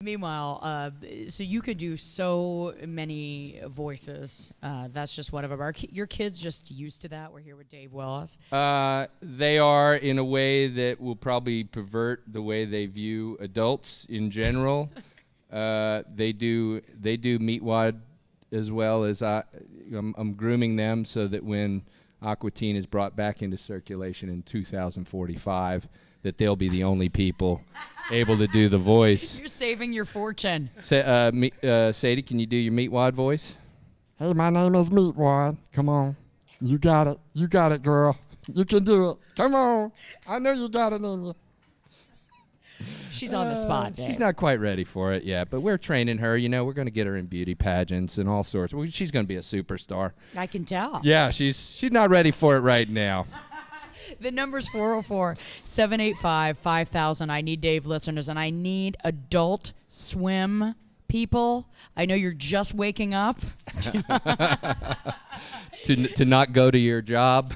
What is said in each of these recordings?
Meanwhile, so you could do so many voices. That's just one of them. Your kids just used to that? We're here with Dave Willis. They are in a way that will probably pervert the way they view adults in general. They do Meatwad as well as I'm grooming them so that when Aqua Teen is brought back into circulation in 2045, that they'll be the only people able to do the voice. You're saving your fortune. Sadie, can you do your Meatwad voice? Hey, my name is Meatwad. Come on. You got it. You got it, girl. You can do it. Come on. I know you got it in you. She's on the spot, Dave. She's not quite ready for it yet, but we're training her. You know, we're going to get her in beauty pageants and all sorts. Well, she's going to be a superstar. I can tell. Yeah, she's not ready for it right now. The number's 404-785-5000. I need Dave listeners, and I need Adult Swim people. I know you're just waking up. to not go to your job.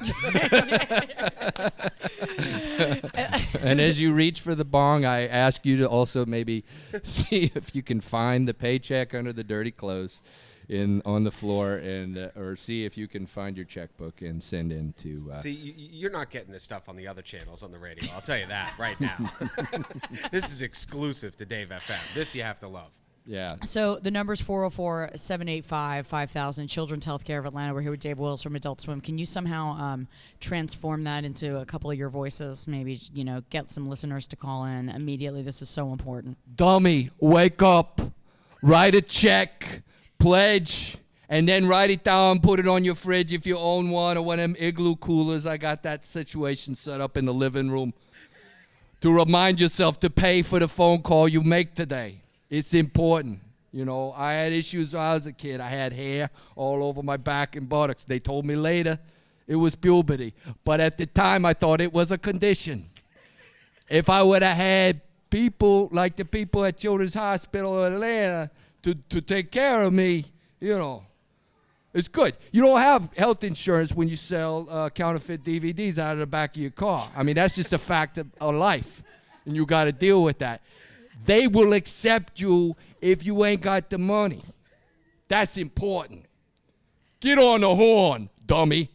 And as you reach for the bong, I ask you to also maybe see if you can find the paycheck under the dirty clothes on the floor, and or see if you can find your checkbook and send in to. See, you're not getting this stuff on the other channels on the radio. I'll tell you that right now. This is exclusive to Dave FM. This you have to love. Yeah. So the number's 404-785-5000. Children's Healthcare of Atlanta. We're here with Dave Willis from Adult Swim. Can you somehow transform that into a couple of your voices? Maybe, get some listeners to call in immediately. This is so important. Dummy, wake up, write a check, pledge, and then write it down, put it on your fridge if you own one, or one of them igloo coolers. I got that situation set up in the living room to remind yourself to pay for the phone call you make today. It's important. I had issues when I was a kid. I had hair all over my back and buttocks. They told me later it was puberty. But at the time, I thought it was a condition. If I would have had people like the people at Children's Hospital in Atlanta to take care of me, it's good. You don't have health insurance when you sell counterfeit DVDs out of the back of your car. I mean, that's just a fact of life, and you got to deal with that. They will accept you if you ain't got the money. That's important. Get on the horn, dummy.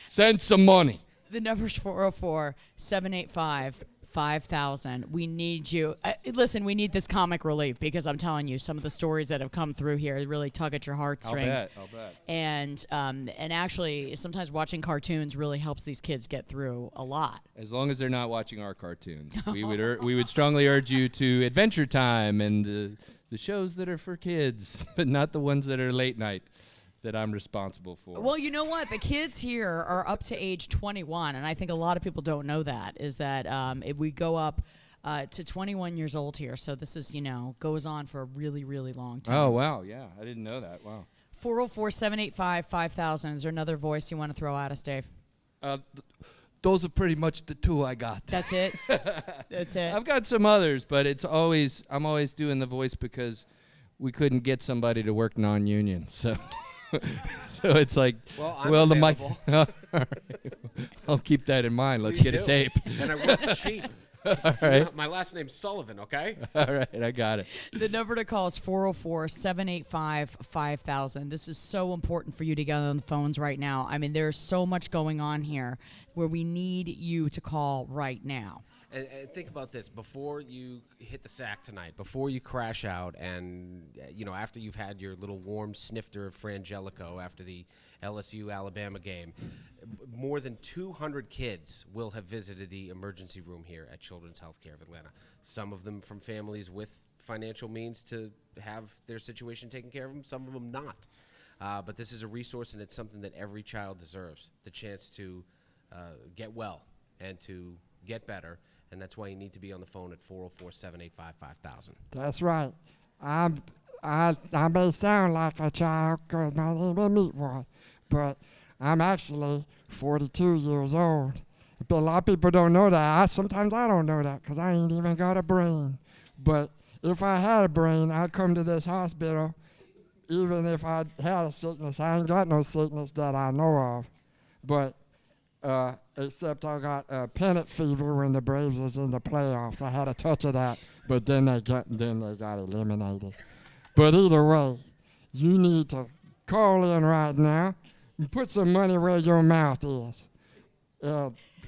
Send some money. The number's 404-785-5000. We need you. Listen, we need this comic relief because I'm telling you, some of the stories that have come through here really tug at your heartstrings. I'll bet. And actually, sometimes watching cartoons really helps these kids get through a lot. As long as they're not watching our cartoons. we would strongly urge you to Adventure Time and the shows that are for kids, but not the ones that are late night that I'm responsible for. Well, you know what? The kids here are up to age 21, and I think a lot of people don't know that, is that if we go up to 21 years old here, so this is, goes on for a really, really long time. Oh, wow, yeah. I didn't know that. Wow. 404-785-5000. Is there another voice you want to throw at us, Dave? Those are pretty much the two I got. That's it? That's it? I've got some others, but I'm always doing the voice because we couldn't get somebody to work non-union, so... So it's like, I'm the mic. available. I'll keep that in mind. Let's Please get do. a tape. And I work cheap. All right. My last name's Sullivan, okay? All right, I got it. The number to call is 404-785-5000. This is so important for you to get on the phones right now. I mean, there's so much going on here where we need you to call right now. And think about this. Before you hit the sack tonight, before you crash out, and, after you've had your little warm snifter of Frangelico after the LSU-Alabama game, more than 200 kids will have visited the emergency room here at Children's Healthcare of Atlanta. Some of them from families with financial means to have their situation taken care of them, some of them not. But this is a resource, and it's something that every child deserves, the chance to get well and to get better. And that's why you need to be on the phone at 404-785-5000. That's right. I may sound like a child because my name is Meatwad, but I'm actually 42 years old. But a lot of people don't know that. Sometimes I don't know that because I ain't even got a brain. But if I had a brain, I'd come to this hospital even if I had a sickness. I ain't got no sickness that I know of. But Except I got pennant fever when the Braves was in the playoffs. I had a touch of that, but then they got eliminated. But either way, you need to call in right now and put some money where your mouth is.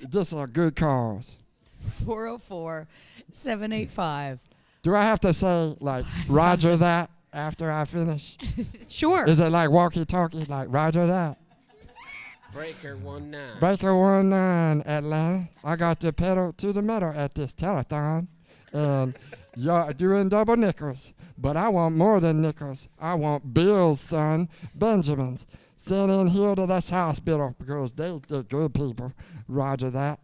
This is a good cause. 404-785. Do I have to say, like, Roger that after I finish? Sure. Is it like walkie-talkie, like, Roger that? Breaker 19. Breaker 19, Atlanta. I got the pedal to the metal at this telethon. And you're doing double nickels. But I want more than nickels. I want Bill's son, Benjamin's. Send in here to this hospital because they're good people. Roger that.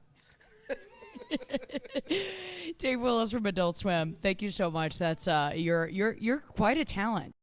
Dave Willis from Adult Swim. Thank you so much. That's you're quite a talent.